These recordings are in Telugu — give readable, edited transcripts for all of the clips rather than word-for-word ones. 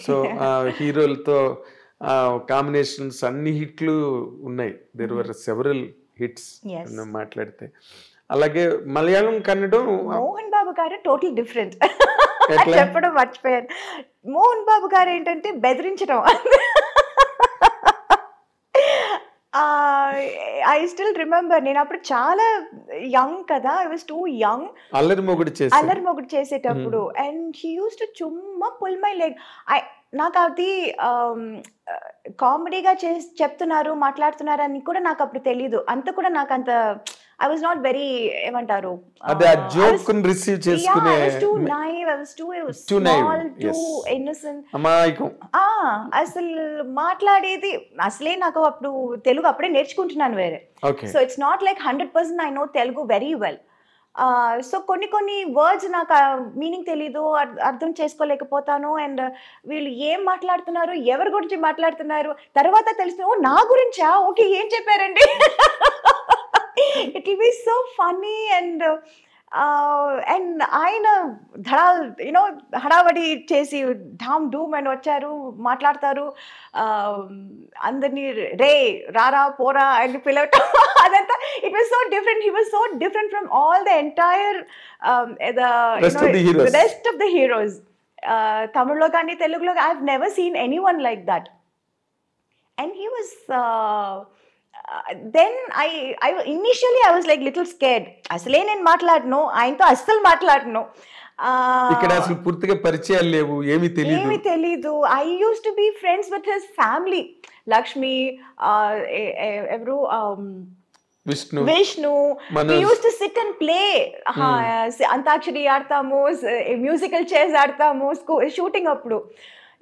సో హీరోలతో కాంబినేషన్స్ అన్ని హిట్లు ఉన్నాయి. దేర్ వర్ సెవరల్ హిట్స్ మాట్లాడితే. అలాగే మలయాళం, కన్నడం. మోహన్ బాబు గారు టోటల్ డిఫరెంట్. చెప్పడం మర్చిపోయాను. మోహన్ బాబు గారు ఏంటంటే బెదిరించడం. ఐ స్టిల్ రిమెంబర్, నేను అప్పుడు చాలా యంగ్ కదా, I was two young. Allari Mogudu చేసేటప్పుడు అండ్ హీ యూస్ టు చుమ్మా పుల్ మై లెగ్. నాకు అది కామెడీగా చెప్తున్నారు, మాట్లాడుతున్నారు అని కూడా నాకు అప్పుడు తెలీదు. అంత కూడా నాకు అంత I was not very ఏమంటారు, అదే ఆ జోక్ ని రిసీవ్ చేసుకునే. I was too naive, I was too small, too innocent. అమాయకం. అసలు మాట్లాడేది అసలే నాకు అప్పుడు తెలుగు అప్పుడే నేర్చుకుంటున్నాను వేరే. So it's not like 100% I know Telugu very well. So కొన్ని వర్డ్స్ నాకు మీనింగ్ తెలీదు, అర్థం చేసుకోలేకపోతాను. అండ్ వీళ్ళు ఏం మాట్లాడుతున్నారు, ఎవరి గురించి మాట్లాడుతున్నారు తర్వాత తెలుస్తుంది, ఓ నా గురించా, ఓకే ఏం చెప్పారండి. It will be so funny and ఆయన ధడాల్ హడావడి చేసి ఢామ్ డూమ్ అని వచ్చారు, మాట్లాడతారు, అందరినీ రే రారా పోరా అని పిలవటం, అదంతా it was so different. He was so different from all the entire rest of the heroes. తమిళ్లో కానీ తెలుగులో I have never seen anyone like that. And he was then I initially I was like little scared. అసలే నేను మాట్లాడను, ఆయనతో అస్సలు మాట్లాడను. ఇక్కడ అసలు పూర్తిగా పరిచయాలు లేవు, ఏమీ తెలీదు. I used to be friends with his family. Lakshmi, ఎవరు, Vishnu. We used to sit and play. Antakshari ఆడతాము, మ్యూజికల్ చైర్స్ ఆడతాము షూటింగ్ అప్పుడు.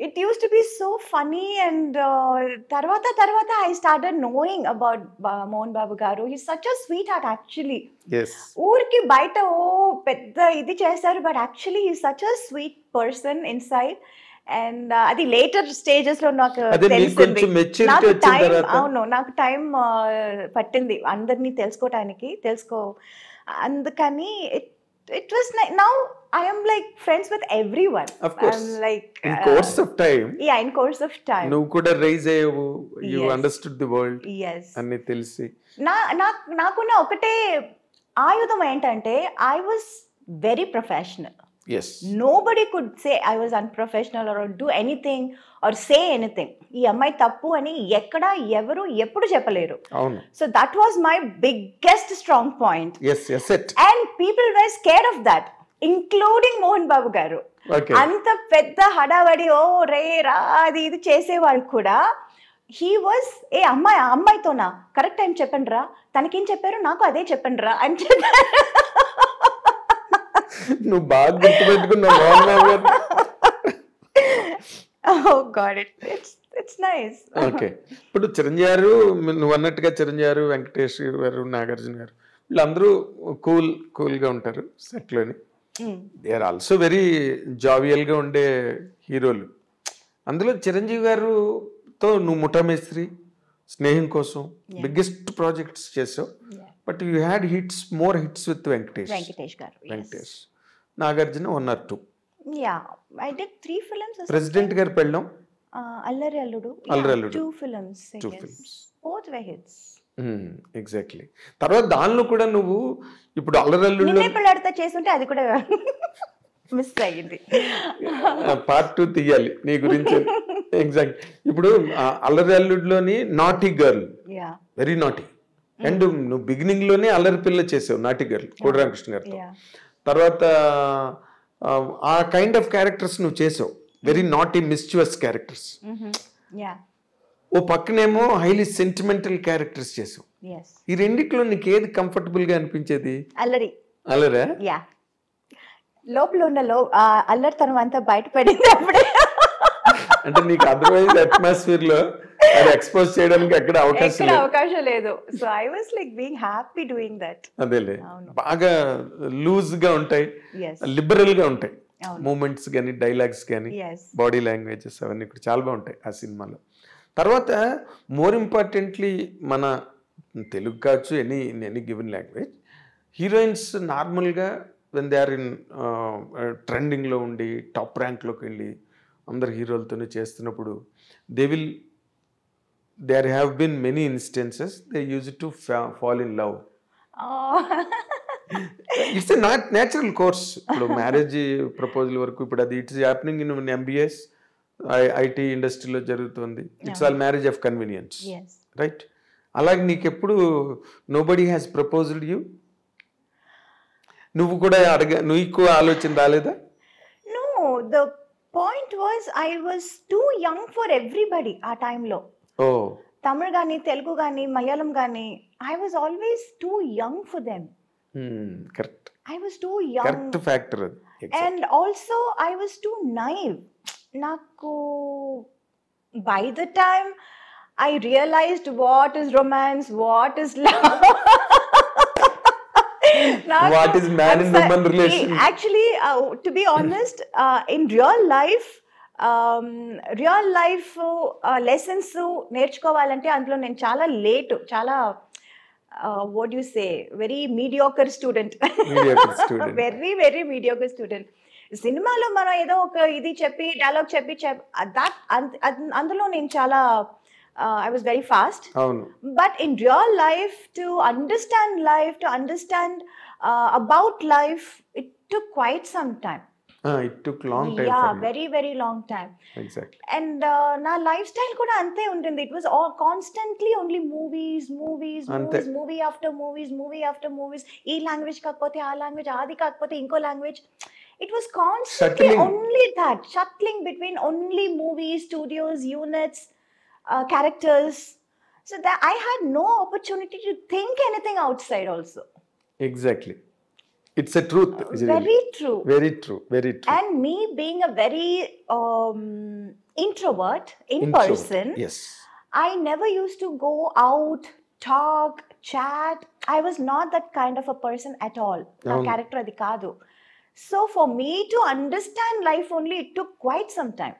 It used to be so funny. And tarvata I started knowing about Mohan Babu garu. He's such a sweetheart actually. Yes. Urki baita pedda idi chesaru, but actually he's such a sweet person inside. And adi later stages lo naku telisindi. Naku time pattindi andarni telusko andukani it was like, now I am like friends with everyone. Of course. I'm like in course of time. Yeah, in course of time. Nu kuda raise ayevu, you understood the world. Yes. Anni telisi. Nakuna okate ayudam entante, I was very professional. Yes. Nobody could say I was unprofessional or do anything or say anything. ఈ అమ్మాయి తప్పు అని ఎక్కడ ఎవరు ఎప్పుడు చెప్పలేరు. So that was my biggest strong point. Yes, it. And people were scared of that, including Mohan Babu garu. అంత పెద్ద హడావడి ఓ రే రా అది ఇది చేసేవాళ్ళు కూడా he was ఏ అమ్మాయితోనా కరెక్ట్ టైం చెప్పండి రా, తనకేం చెప్పారు నాకు అదే చెప్పండి రా అని చెప్పారు. నువ్వు బాగా గుర్తుపెట్టుకున్నావు. Oh God, it's nice. Okay, ఇప్పుడు చిరంజీవి గారు, నువ్వు అన్నట్టుగా చిరంజీవి గారు, వెంకటేష్ గారు, నాగార్జున గారు వీళ్ళందరూ కూల్గా ఉంటారు సెట్లోని. దే ఆర్ ఆల్సో వెరీ జావియల్గా ఉండే హీరోలు. అందులో చిరంజీవి గారుతో నువ్వు ముఠామేస్త్రి, స్నేహం కోసం బిగ్గెస్ట్ ప్రాజెక్ట్స్ చేసావు. But you had more hits with Venkatesh గారు. Nagarjuna 1 or 2. Yeah, I did 3 films. President Gari Pellam, Allari Alludu. 2 films. Both were hits. Exactly. తర్వాత దానిలో కూడా నువ్వు ఇప్పుడు అల్లరి అల్లుడు పెళ్ళాడితే చేస్తుంటే అది కూడా మిస్ అయ్యింది. Part 2 తీయాలి నీ గురించి. ఎగ్జాక్ట్. ఇప్పుడు అల్లరి అల్లుడులోని naughty girl, very naughty. And నువ్వు బిగినింగ్ లోనే అల్లరి పిల్ల చేసావు, నాటీ గర్ల్, కోడి రామకృష్ణ గారితో. తర్వాత ఆ కైండ్ ఆఫ్ క్యారెక్టర్స్ నువ్వు చేసావు, వెరీ నాటీ మిస్చువస్ క్యారెక్టర్స్. ఓ పక్కనేమో హైలీ సెంటిమెంటల్ క్యారెక్టర్స్ చేసావు. ఈ రెండిట్లో నీకు ఏది కంఫర్టబుల్ గా అనిపించేది? అల్లరా? లోపల ఉన్న అల్లరితనం అంతా బయటపడింది అప్పుడే. అంటే నీకు అదర్వైజ్ అట్మాస్ఫియర్ లో అది ఎక్స్పోజ్ చేయడానికి ఎక్కడ అవకాశం లేదు. So I was like being happy doing that. అదేలే, బాగా లూజ్ గా ఉంటాయి, లిబరల్ గా ఉంటాయి మూమెంట్స్ కానీ, డైలాగ్స్ కానీ, బాడీ లాంగ్వేజెస్ అవన్నీ కూడా చాలా బాగుంటాయి ఆ సినిమాలో. తర్వాత మోర్ ఇంపార్టెంట్లీ మన తెలుగు కావచ్చు, ఎనీ గివెన్ లాంగ్వేజ్, హీరోయిన్స్ నార్మల్గా వెన్ దే ఆర్ ఇన్ ట్రెండింగ్లో ఉండి టాప్ ర్యాంక్లోకి వెళ్ళి అందరు హీరోలతోనే చేస్తున్నప్పుడు there have been many instances they used to fall in love. It's a natural course. ఇప్పుడు మ్యారేజ్ ప్రపోజల్ వరకు ఇప్పుడు అది it's happening in MBS IT ఇండస్ట్రీలో జరుగుతుంది. It's all marriage of convenience, right? అలాగే నీకు ఎప్పుడు నోబడీ హ్యాస్ ప్రపోజ్డ్ యూ? నువ్వు కూడా నీకు ఆలోచన రాలేదా? No, the point was I was too young for everybody ఆ టైంలో. తమిళ్ కానీ తెలుగు కానీ మలయాళం కానీ I was always too young for them. Correct. I was too young. Correct factor. Exactly. And also I was too naive. Naku, by the time I realized what is romance, what is love, what is man and woman relation. Actually, to be honest, in real life lessons నేర్చుకోవాలంటే అందులో నేను చాలా లేట్, చాలా what do you say, very mediocre student. Very very mediocre student. సినిమాలో మనం ఏదో ఒక ఇది చెప్పి డైలాగ్ చెప్పి అందులో నేను చాలా I was very fast. But in real life, to understand about life, it took quite some time. It took long time. Yeah, very very long time. Exactly. And na lifestyle kuda ante untindi. It was all constantly only movies, movie after movies. Ee language kakapothe aa language, adi kakapothe inko language. It was constantly only that, shuttling between only movies, studios, units, characters. So that I had no opportunity to think anything outside also. Exactly. It's a truth. Very true. Very true. Very true. And me being a very introvert in person, yes, I never used to go out, talk, chat. I was not that kind of a person at all. My character adi kaadu. So for me to understand life only, it took quite some time.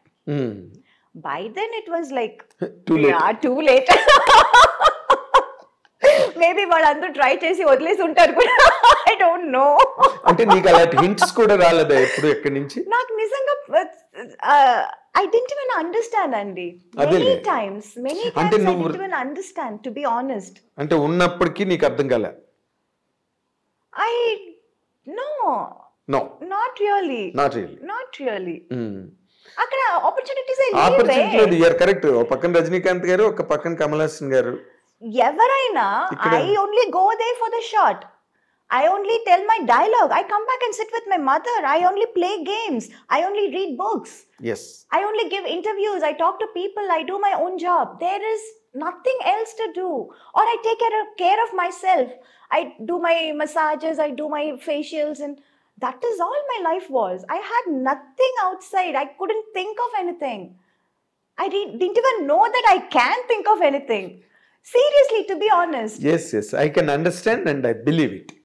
By then it was like too late. Yeah, too late. Maybe వాళ్ళందరూ ట్రై చేసి వదిలేసి ఉంటారు కూడా. I don't know. అంటే నీకు అలాంటి హింట్స్ కూడా రాలేదా ఎప్పుడు ఎక్కడి నుంచి? నాకు నిజంగా ఐ డిడ్ంట్ ఈవెన్ అండర్స్టాండ్ అండి. Many times I didn't even understand, to be honest. అంటే ఉన్నప్పటికీ నీకు అర్థం కాలే? I know not really. అక్కడ ఆపర్చునిటీస్ లేదు. You are correct. ఒక పక్కన రజనీకాంత్ గారు, ఒక పక్కన కమల్ హాసన్ గారు. ఎవరైనా I only go there for the shot. I only tell my dialogue. I come back and sit with my mother. I only play games. I only read books. Yes. I only give interviews. I talk to people. I do my own job. There is nothing else to do. Or I take care of myself. I do my massages. I do my facials, and that is all my life was. I had nothing outside. I couldn't think of anything. I didn't even know that I can think of anything. Seriously, to be honest. Yes, I can understand and I believe it.